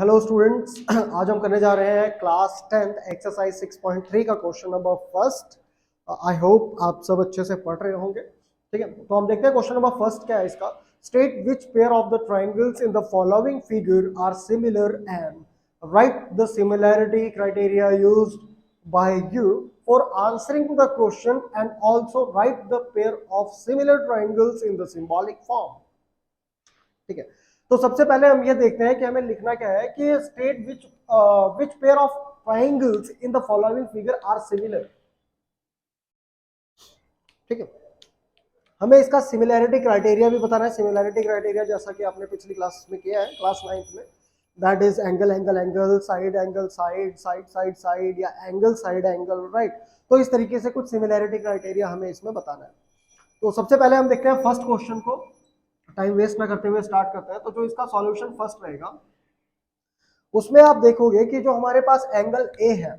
Hello students आज हम करने जा रहे हैं क्लास 10th एक्सरसाइज 6.3 का question number first. I hope आप सब अच्छे से पढ़ रहे होंगे। ठीक है, तो हम देखते हैं क्वेश्चन नंबर फर्स्ट क्या है इसका। State which pair of the triangles in the following figure are similar and write the similarity criteria used by you for answering the question and also write the pair of similar triangles in the symbolic form. ठीक है, तो सबसे पहले हम ये देखते हैं कि हमें लिखना क्या है कि state which pair of triangles in the following figure are similar. ठीक है, हमें इसका सिमिलैरिटी क्राइटेरिया भी बताना है। सिमिलैरिटी क्राइटेरिया जैसा कि आपने पिछली क्लास में किया है, क्लास 9th में, that is angle angle angle, side angle side, side side side, या एंगल साइड एंगल, राइट। तो इस तरीके से कुछ सिमिलैरिटी क्राइटेरिया हमें इसमें बताना है। तो सबसे पहले हम देखते हैं फर्स्ट क्वेश्चन को, टाइम वेस्ट ना करते हुए स्टार्ट करते हैं। तो जो इसका सॉल्यूशन फर्स्ट रहेगा उसमें आप देखोगे कि जो हमारे पास एंगल ए है,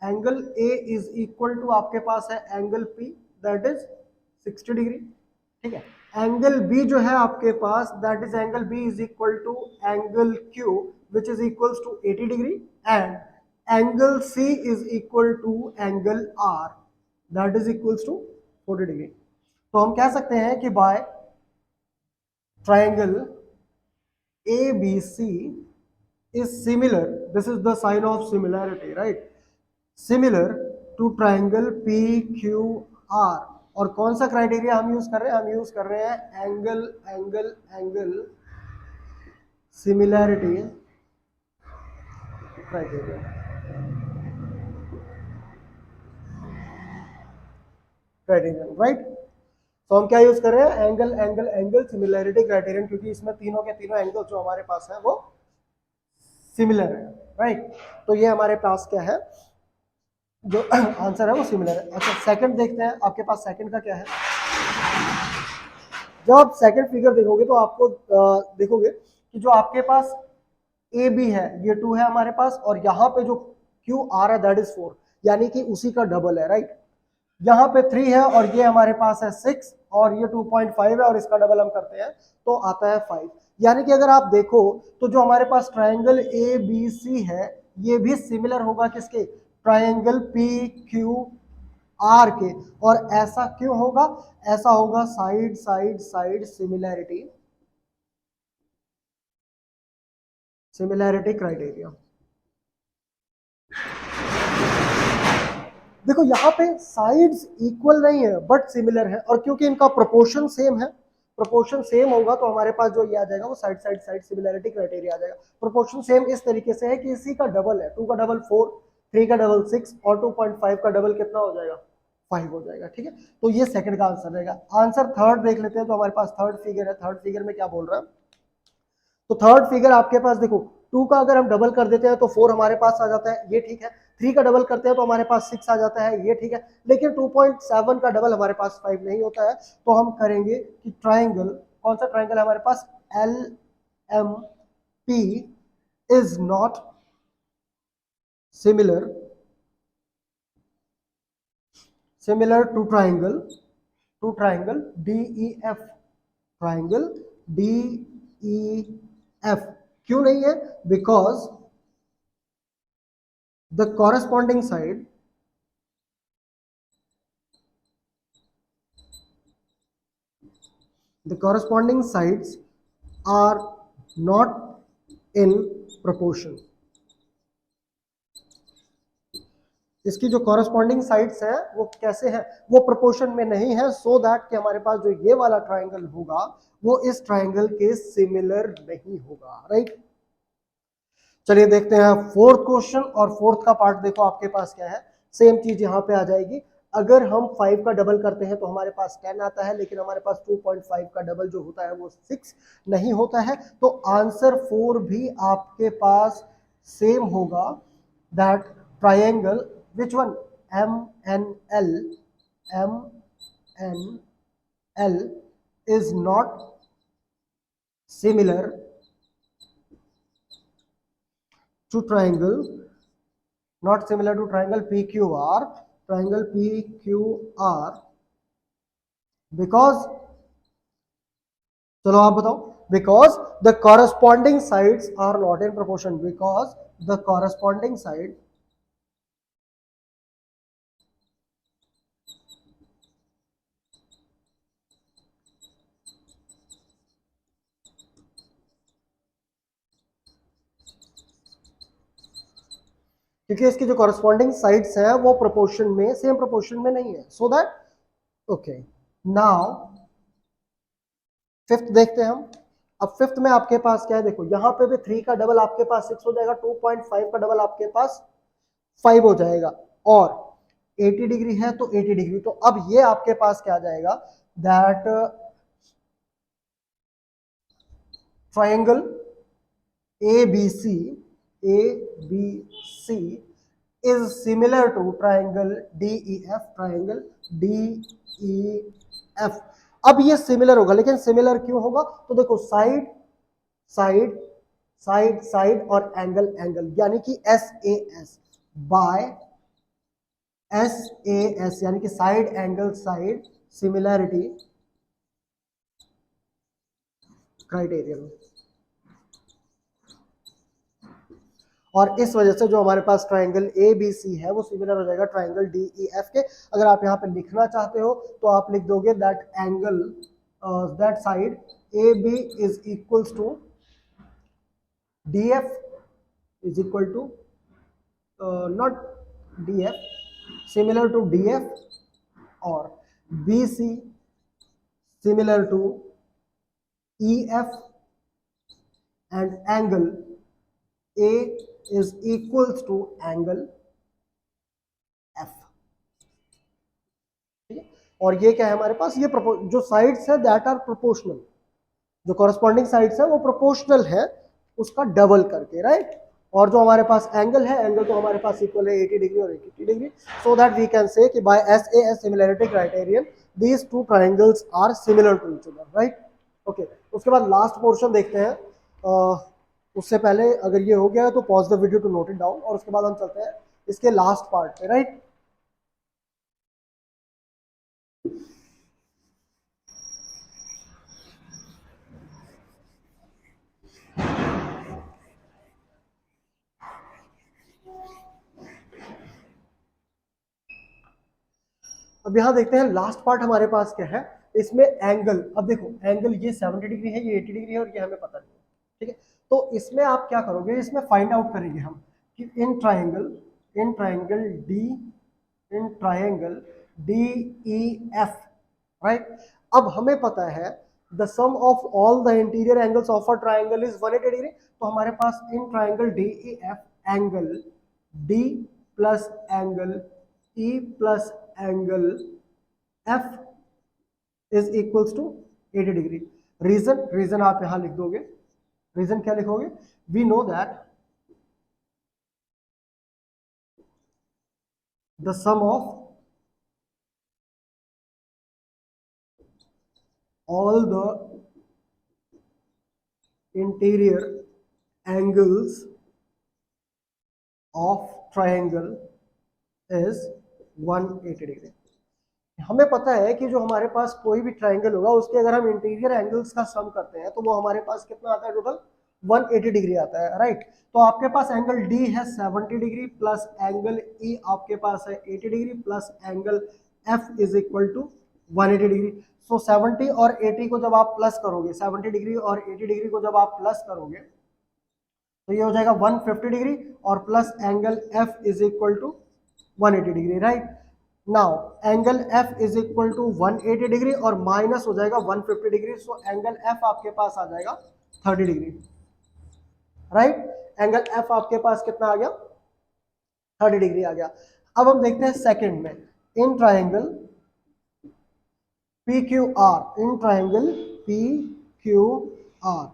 angle A is equal to आपके पास है angle P, that is 60 degree. ठीक है, एंगल बी जो है आपके पास, that is angle B is equal to angle Q which is equals to 80 degree, and angle C is equal to angle R, that is equals to 40 degree. तो हम कह सकते हैं कि by triangle A B C is similar, this is the sign of similarity, right, similar to triangle PQR। और कौन सा criteria हम यूज कर रहे हैं? हम यूज कर रहे हैं angle angle angle similarity criteria, right. तो हम क्या यूज कर रहे हैं? Angle angle angle similarity criterion, क्योंकि इसमें तीनों के तीनों एंगल जो हमारे पास है वो सिमिलर है, राइट। तो ये हमारे पास क्या है, जो आंसर है वो सिमिलर है। अच्छा, सेकंड देखते हैं, आपके पास सेकंड का क्या है। जब आप सेकंड फिगर देखोगे तो आपको देखोगे कि जो आपके पास ए बी है, ये 2 है हमारे पास, और यहाँ पे जो क्यू आर है दैट इज 4, यानी कि उसी का डबल है, राइट। यहाँ पे 3 है और ये हमारे पास है 6, और ये 2.5 है और इसका डबल हम करते हैं तो आता है 5। यानी कि अगर आप देखो तो जो हमारे पास ट्राइंगल ए बी सी है ये भी सिमिलर होगा किसके? ट्राइंगल पी क्यू आर के। और ऐसा क्यों होगा? ऐसा होगा side side side similarity, similarity criteria. देखो यहाँ पे साइड्स इक्वल नहीं है बट सिमिलर है, और क्योंकि इनका प्रोपोर्शन सेम है, प्रोपोर्शन सेम होगा तो हमारे पास जो ये आ जाएगा वो side side side similarity criteria आ जाएगा। प्रोपोर्शन सेम इस तरीके से है कि इसी का डबल है, 2 का डबल 4, 3 का डबल 6, और 2.5 का डबल कितना हो जाएगा? 5 हो जाएगा। ठीक है, तो ये सेकंड का आंसर रहेगा। आंसर थर्ड देख लेते हैं। तो हमारे पास थर्ड फिगर है, थर्ड फिगर में क्या बोल रहा है? तो थर्ड फिगर आपके पास देखो, 2 का अगर हम डबल कर देते हैं तो 4 हमारे पास आ जाता है, ये ठीक है। 3 का डबल करते हैं तो हमारे पास 6 आ जाता है, ये ठीक है। लेकिन 2.7 का डबल हमारे पास 5 नहीं होता है। तो हम करेंगे कि ट्राइंगल, कौन सा ट्राइंगल है हमारे पास? L M P is not similar similar to triangle D E F, triangle D E F. क्यों नहीं है? Because the corresponding side sides are not in proportion। इसकी जो कॉरेस्पॉन्डिंग साइड्स है वो कैसे है? वो प्रोपोर्शन में नहीं है, सो दैट कि हमारे पास जो ये वाला ट्राइंगल होगा वो इस ट्राइंगल के सिमिलर नहीं होगा, राइट। चलिए देखते हैं फोर्थ क्वेश्चन, और फोर्थ का पार्ट देखो आपके पास क्या है। सेम चीज यहाँ पे आ जाएगी। अगर हम 5 का डबल करते हैं तो हमारे पास 10 आता है, लेकिन हमारे पास 2.5 का डबल जो होता है वो 6 नहीं होता है। तो आंसर 4 भी आपके पास सेम होगा, that triangle which one? M N L, M N L is not similar to triangle, not similar to triangle PQR, triangle PQR, because चलो आप बताओ, because the corresponding sides are not in proportion, because the corresponding side क्योंकि इसकी जो corresponding sides है वो proportion में, same proportion में नहीं है, so that okay. Now fifth देखते हैं हम। अब फिफ्थ में आपके पास क्या है, देखो यहाँ पे भी 3 का डबल आपके पास 6 हो जाएगा, 2.5 का डबल आपके पास 5 हो जाएगा, और 80 डिग्री है तो 80 डिग्री। तो अब ये आपके पास क्या आ जाएगा, that triangle ABC, ABC is similar to triangle DEF, triangle DEF। अब ये सिमिलर होगा, लेकिन सिमिलर क्यों होगा, तो देखो साइड साइड साइड साइड और एंगल एंगल, यानी कि SAS बाय SAS, यानी कि side angle side similarity criterion. और इस वजह से जो हमारे पास ट्राइंगल ABC है वो सिमिलर हो जाएगा ट्राइंगल DEF के। अगर आप यहाँ पे लिखना चाहते हो तो आप लिख दोगे that angle, that side AB is equals to DF is equal to not DF, similar to DF, और BC similar to EF, and angle A is equals to angle F। ठीक है, और ये क्या है हमारे पास, ये जो साइड्स है दैट आर प्रोपोर्शनल, जो कॉरस्पॉन्डिंग साइड्स है वो प्रोपोर्शनल है उसका डबल करके, राइट। और जो हमारे पास एंगल है, एंगल तो हमारे पास इक्वल है 80 डिग्री और 80 degree, so that we can say कि by SAS similarity criterion these two triangles are similar to each other, right. Okay, उसके बाद लास्ट पोर्शन देखते हैं। उससे पहले अगर ये हो गया है तो pause the video to note it down, और उसके बाद हम चलते हैं इसके लास्ट पार्ट पे, राइट। अब यहाँ देखते हैं लास्ट पार्ट हमारे पास क्या है इसमें, एंगल। अब देखो एंगल ये 70 डिग्री है, ये 80 डिग्री है, और ये हमें पता नहीं है, ठीक है। तो इसमें आप क्या करोगे, इसमें फाइंड आउट करेंगे हम कि in triangle D, in triangle DEF, right. अब हमें पता है the sum of all the interior angles of a triangle is 180 degree. तो हमारे पास in triangle DEF angle D plus angle E plus angle F is equals to 80 degree. Reason आप यहां लिख दोगे, रीजन क्या लिखोगे, we know that the sum of all the interior angles of triangle is 180 degree. हमें पता है कि जो हमारे पास कोई भी ट्राइंगल होगा उसके अगर हम इंटीरियर एंगल्स का सम करते हैं तो वो हमारे पास कितना आता है, टोटल 180 डिग्री आता है, राइट। तो आपके पास एंगल D है 70 डिग्री, प्लस एंगल E आपके पास है 80 degree, plus angle F is equal to 180 degree. So 70 और 80 को जब आप प्लस करोगे, 70 डिग्री और 80 डिग्री को जब आप प्लस करोगे तो ये हो जाएगा 150 डिग्री, और plus angle F is equal to 180 degree, right. Now angle F is equal to 180 degree और माइनस हो जाएगा 150 डिग्री, सो एंगल F आपके पास आ जाएगा 30 डिग्री, राइट। एंगल F आपके पास कितना आ गया, 30 डिग्री आ गया। अब हम देखते हैं सेकंड में, in triangle PQR, in triangle PQR।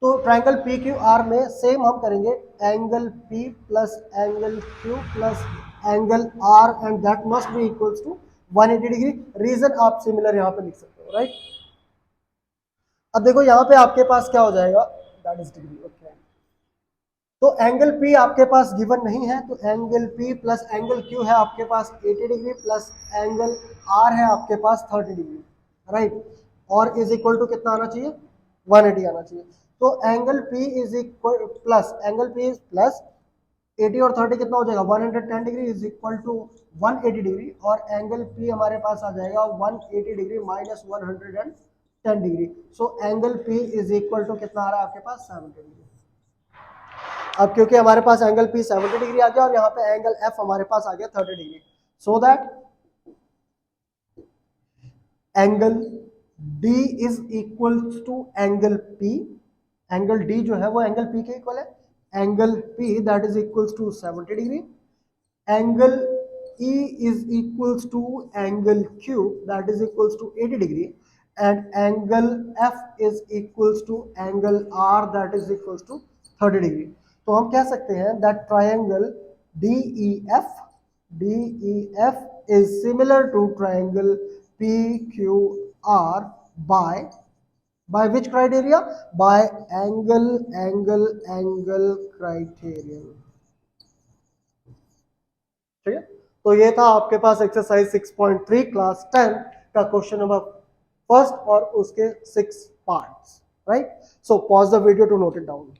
तो ट्राइंगल PQR में सेम हम करेंगे angle P plus angle Q plus angle R, and that must be equals to 180 degree. Reason आप सिमिलर यहाँ पे लिख सकते हो, राइट। अब देखो यहाँ पे आपके पास क्या हो जाएगा, दैट इज डिग्री, ओके। तो एंगल P आपके पास गिवन नहीं है, तो angle P plus angle Q है आपके पास 80 डिग्री, प्लस एंगल R है आपके पास 30 डिग्री, राइट। और इज इक्वल टू कितना आना चाहिए, 180 आना चाहिए। तो angle P is equal plus, angle P is plus 80 और 30 कितना हो जाएगा 110 degree is equal to 180 degree, और एंगल P हमारे पास आ जाएगा 180 degree minus 110 degree. So angle P is equal to कितना आ रहा है आपके पास 70 डिग्री। अब क्योंकि हमारे पास एंगल P 70 डिग्री आ गया और यहाँ पे एंगल F हमारे पास आ गया 30 degree, so that angle D is equal to angle P, angle D जो है वो एंगल P के इक्वल है, angle P that is equal to 70 degree, angle E is equals to angle Q that is equals to 80 degree, and angle F is equals to angle R that is equals to 30 degree. तो हम कह सकते हैं that triangle DEF is similar to triangle PQR by which criteria? By angle criterion. ठीक है, तो ये था आपके पास एक्सरसाइज 6.3 क्लास 10 का क्वेश्चन नंबर फर्स्ट और उसके 6 parts, right? So pause the video to note it down.